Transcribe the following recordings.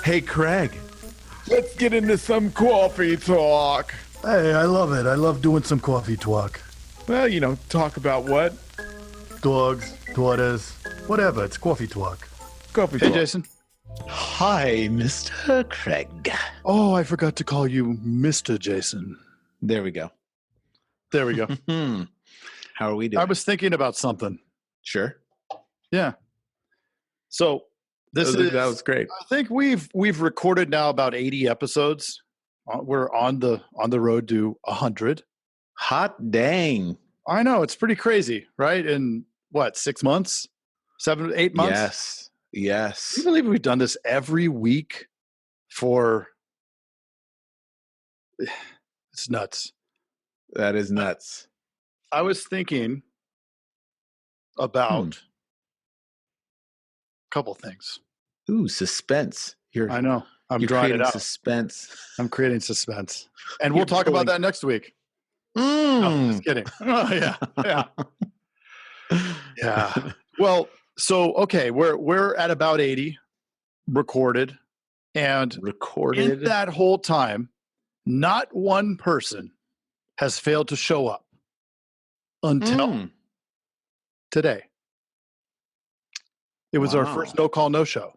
Hey, Craig, let's get into some coffee talk. Hey, I love it. I love doing some coffee talk. Well, talk about what? Dogs, daughters, whatever. It's coffee talk. Coffee Hey, talk. Jason. Hi, Mr. Craig. Oh, I forgot to call you Mr. Jason. There we go. There we go. How are we doing? I was thinking about something. Sure. Yeah. So that was great. I think we've recorded now about 80 episodes. We're on the road to 100. Hot dang. I know, it's pretty crazy, right? In what, 6 months? 7, 8 months? Yes. Can you believe we've done this every week for it's nuts. That is nuts. I was thinking about a couple things. Ooh, suspense. I know. I'm you're drawing it creating out. suspense. I'm creating suspense. And we'll talk about that next week. No, just kidding. Oh, yeah. Yeah. Well, so okay, we're at about 80 recorded. And in that whole time, not one person has failed to show up until today. It was our first no call, no show.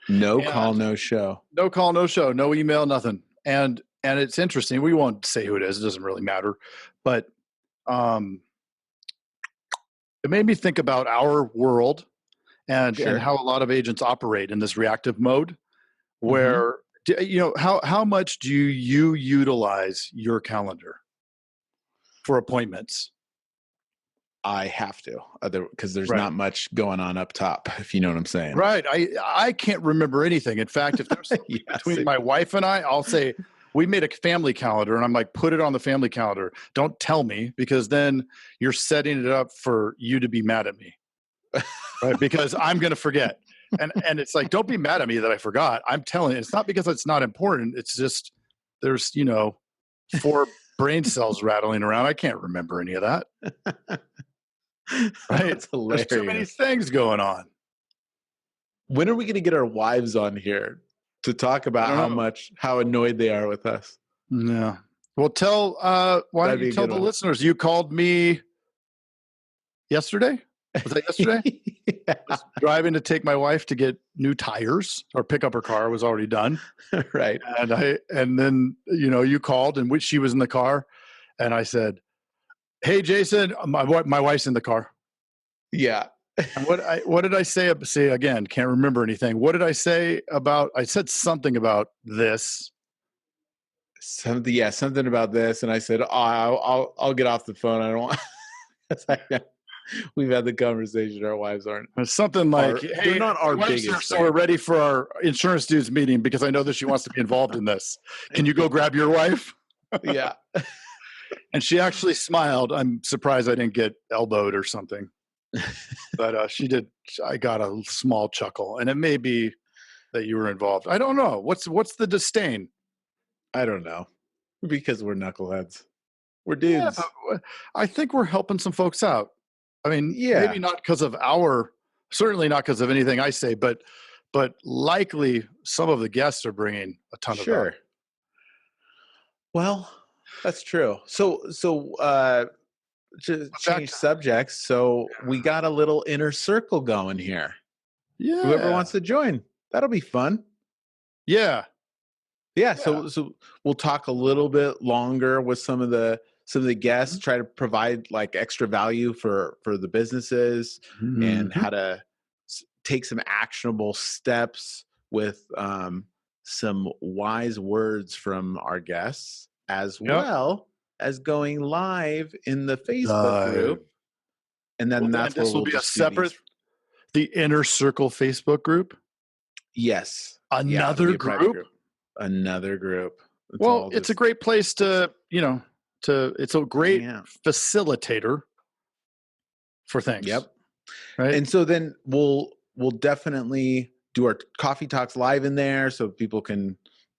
No call, no show. No call, no show, no email, nothing. And it's interesting. We won't say who it is. It doesn't really matter. But it made me think about our world and how a lot of agents operate in this reactive mode where, how much do you utilize your calendar for appointments? I have to, because there's not much going on up top, if you know what I'm saying. Right. I can't remember anything. In fact, if there's something between my wife and I'll say, we made a family calendar, and I'm like, put it on the family calendar. Don't tell me, because then you're setting it up for you to be mad at me, right? Because I'm going to forget. And it's like, don't be mad at me that I forgot. I'm telling you, it's not because it's not important. It's just there's, 4 brain cells rattling around. I can't remember any of that. Right? It's hilarious. There's too many things going on. When are we going to get our wives on here to talk about how annoyed they are with us? Yeah. Well, why don't you tell the listeners you called me yesterday? Was that yesterday? Yeah. I was driving to take my wife to get new tires or pick up her car. It was already done. Right. And then, you called, and she was in the car, and I said, "Hey, Jason, my wife's in the car." Yeah. And what did I say? Say again, can't remember anything. What did I say about? I said something about this. Something about this, and I said, I'll get off the phone. I don't want. We've had the conversation. Our wives aren't. Something like, "Hey, they're not our biggest. So we're ready for our insurance dudes meeting because I know that she wants to be involved in this. Can you go grab your wife?" Yeah. And she actually smiled. I'm surprised I didn't get elbowed or something. But she did. I got a small chuckle, and it may be that you were involved. I don't know. What's the disdain? I don't know, because we're knuckleheads. We're dudes. Yeah, I think we're helping some folks out. I mean, maybe not because of certainly not because of anything I say, but likely some of the guests are bringing a ton of value. Well, that's true. So to change subjects, so we got a little inner circle going here. Yeah. Whoever wants to join, that'll be fun. Yeah. Yeah. So we'll talk a little bit longer with some of the guests, try to provide like extra value for the businesses and how to take some actionable steps with some wise words from our guests, as well as going live in the Facebook group. And then this will be a separate, the Inner Circle Facebook group. Yes. Another group? Another group. It's a great place to, it's a great facilitator for things. Yep. Right. And so then we'll definitely do our coffee talks live in there so people can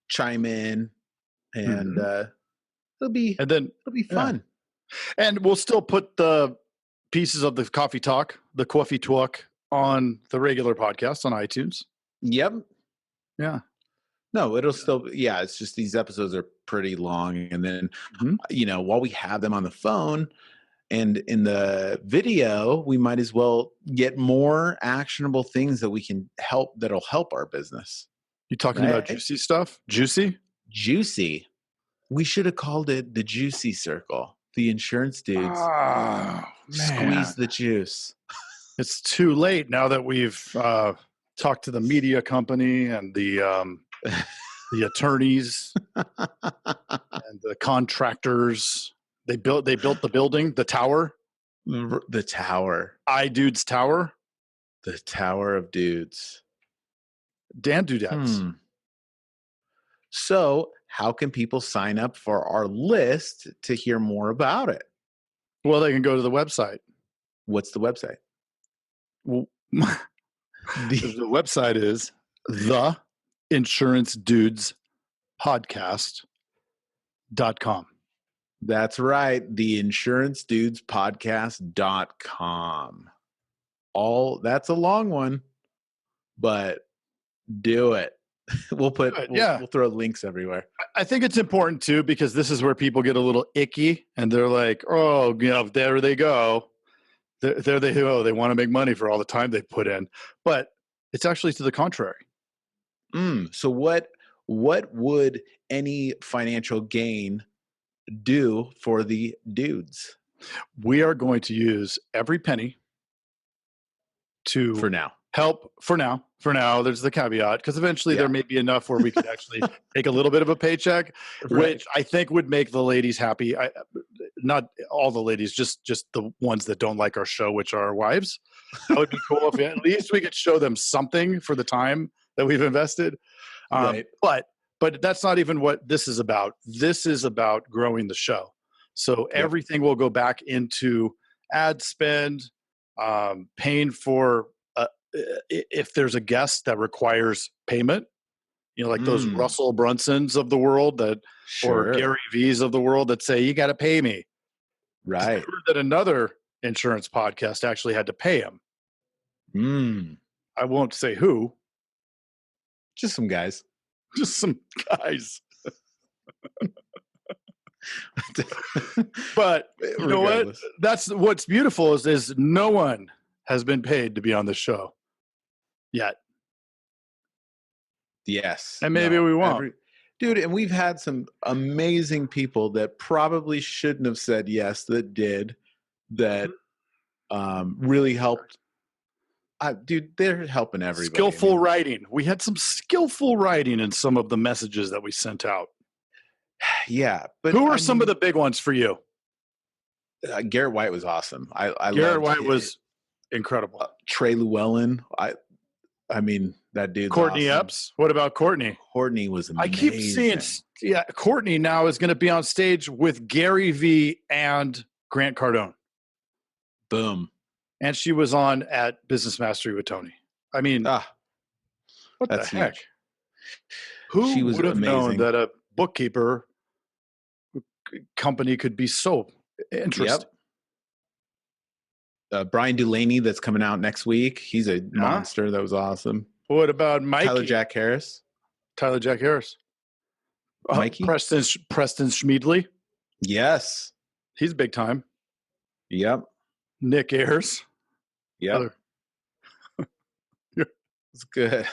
chime in, and it'll be fun. And we'll still put the pieces of the coffee talk on the regular podcast on iTunes. Yep. Yeah. No, it'll still, yeah, it's just these episodes are pretty long. And then, while we have them on the phone and in the video, we might as well get more actionable things that we can that'll help our business. You talking about juicy stuff? Juicy? Juicy. We should have called it the Juicy Circle. The insurance dudes squeeze the juice. It's too late now that we've talked to the media company and the attorneys and the contractors. They built the building, the tower. The tower. iDudes Tower. The Tower of Dudes. Dan Dudettes. So how can people sign up for our list to hear more about it? Well, they can go to the website. What's the website? Well, the website is theinsurancedudespodcast.com. That's right. Theinsurancedudespodcast.com. That's a long one, but do it. We'll throw links everywhere. I think it's important too, because this is where people get a little icky and they're like, oh, there they go. There they go. They want to make money for all the time they put in, but it's actually to the contrary. So what would any financial gain do for the dudes? We are going to use every penny to for now. Help for now. There's the caveat, because eventually there may be enough where we could actually take a little bit of a paycheck, which I think would make the ladies happy. Not all the ladies, just the ones that don't like our show, which are our wives. That would be cool if at least we could show them something for the time that we've invested. Right. But that's not even what this is about. This is about growing the show. So everything will go back into ad spend, paying for if there's a guest that requires payment, like those Russell Brunsons of the world or Gary V's of the world that say, you got to pay me. Right. I heard that another insurance podcast actually had to pay him. I won't say who. Just some guys. But you know what? That's what's beautiful is no one has been paid to be on the show yet. Yes. And maybe we won't. Dude, and we've had some amazing people that probably shouldn't have said yes that did, that really helped. Dude, they're helping everybody. Skillful writing. We had some skillful writing in some of the messages that we sent out. Yeah. But who are some of the big ones for you? Garrett White was awesome. Garrett White was incredible. Trey Llewellyn. I mean, that dude. Courtney awesome. Epps. What about Courtney? Courtney was amazing. I keep seeing, Courtney now is going to be on stage with Gary V and Grant Cardone. Boom. And she was on at Business Mastery with Tony. I mean, what the heck? Huge. Who would have known that a bookkeeper company could be so interesting? Yep. Brian Delaney, that's coming out next week. He's a monster. That was awesome. What about Mikey? Tyler Jack Harris. Mikey? Preston Schmiedley. Yes. He's big time. Yep. Nick Ayers. Yep. It's good.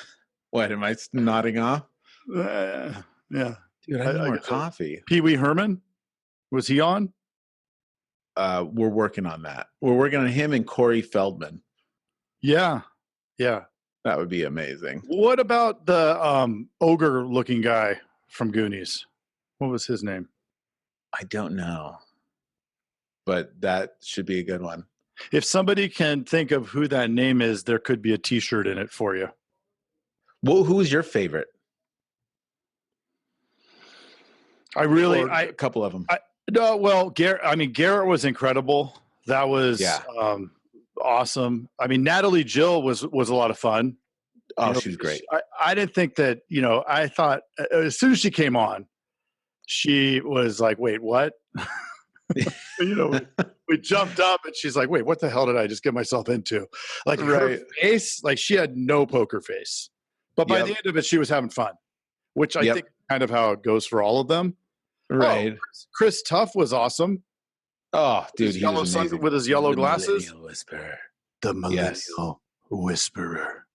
What, am I nodding off? Yeah. Dude, I need more coffee. Pee Wee Herman? Was he on? We're working on that. We're working on him and Corey Feldman. Yeah. That would be amazing. What about the ogre-looking guy from Goonies? What was his name? I don't know. But that should be a good one. If somebody can think of who that name is, there could be a T-shirt in it for you. Well, who's your favorite? A couple of them. Garrett was incredible. That was awesome. I mean, Natalie Jill was a lot of fun. Oh, she was great. I didn't think that, I thought as soon as she came on, she was like, wait, what? We jumped up and she's like, wait, what the hell did I just get myself into? Like her face, like she had no poker face. But by the end of it, she was having fun, which I think kind of how it goes for all of them. Right. Oh, Chris Tuff was awesome. Oh, dude, he was amazing. With his yellow glasses. Millennial Whisperer. The Millennial Whisperer.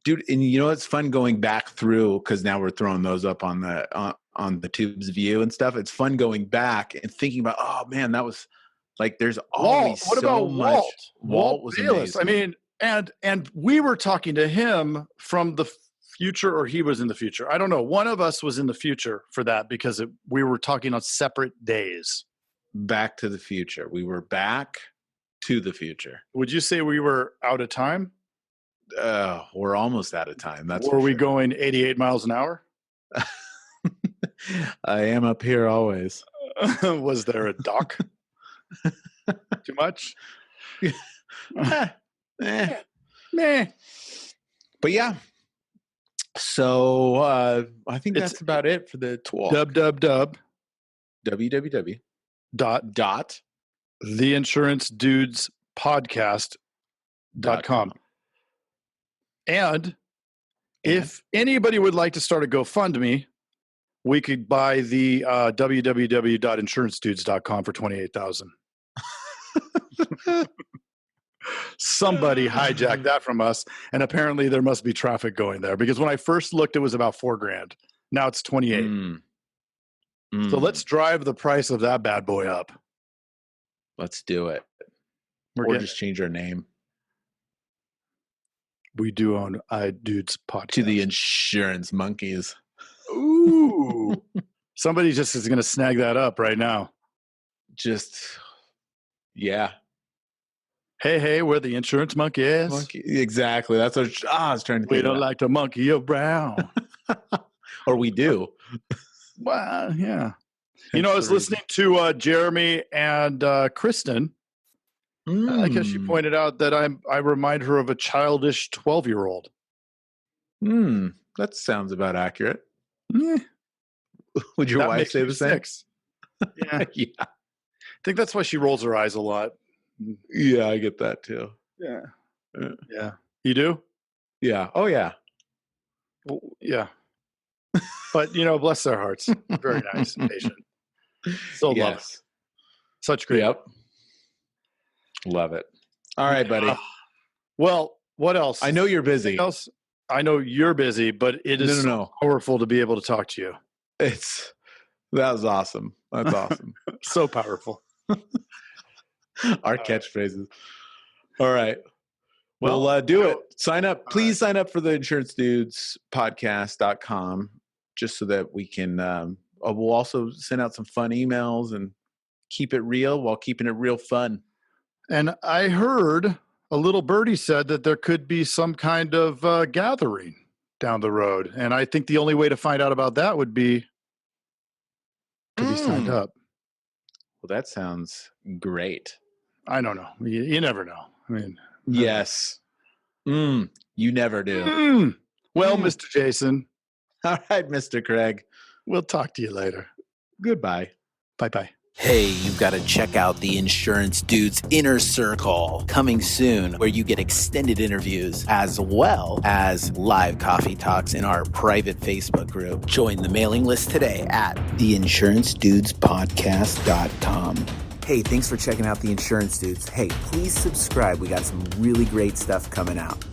Dude, and you know it's fun going back through, because now we're throwing those up on the Tubes View and stuff. It's fun going back and thinking about, oh man, that was like, there's always What about much. Walt was Bayless. amazing. I mean, and we were talking to him from the future, or he was in the future. I don't know. One of us was in the future for that, because we were talking on separate days. Back to the Future. We were back to the future. Would you say we were out of time? We're almost out of time. Were we going 88 miles an hour? I am up here always. Was there a dock? Too much? Meh. But yeah. So I think that's about it for the talk. www. Dot theinsurancedudespodcast.com. And if anybody would like to start a GoFundMe, we could buy the www.insurancedudes.com for $28,000. Somebody hijacked that from us, and apparently there must be traffic going there, because when I first looked, it was about $4,000. Now it's 28. So let's drive the price of that bad boy up. Let's do it. Just change our name. We do own iDudes Podcast. To the Insurance Monkeys. Ooh. Somebody just is going to snag that up right now. Yeah. Hey, we're the Insurance Monkeys. Exactly. That's what I was trying to think. We don't like to monkey around. Or we do. Well, yeah. I was listening to Jeremy and Kristen, because she pointed out that I remind her of a childish 12-year-old. That sounds about accurate. Yeah. Would your wife say the same? 6. Yeah. Yeah. I think that's why she rolls her eyes a lot. Yeah, I get that too. Yeah. Yeah. You do? Yeah. Oh, yeah. Well, yeah. But, bless their hearts. Very nice and patient. So love it. Such great. Yep. Love it. All right, buddy. Well, what else? I know you're busy. I know you're busy, but it is so powerful to be able to talk to you. That was awesome. That's awesome. So powerful. Our catchphrases. All right. Well, do it. Sign up. Please sign up for the insurancedudespodcast.com, just so that we can, we'll also send out some fun emails and keep it real while keeping it real fun. And I heard a little birdie said that there could be some kind of gathering down the road. And I think the only way to find out about that would be to be signed up. Well, that sounds great. I don't know. You never know. I mean, yes. You never do. Well, Mr. Jason. All right, Mr. Craig. We'll talk to you later. Goodbye. Bye-bye. Hey, you've got to check out the Insurance Dudes Inner Circle, coming soon, where you get extended interviews as well as live coffee talks in our private Facebook group. Join the mailing list today at theinsurancedudespodcast.com. Hey, thanks for checking out the Insurance Dudes. Hey, please subscribe. We got some really great stuff coming out.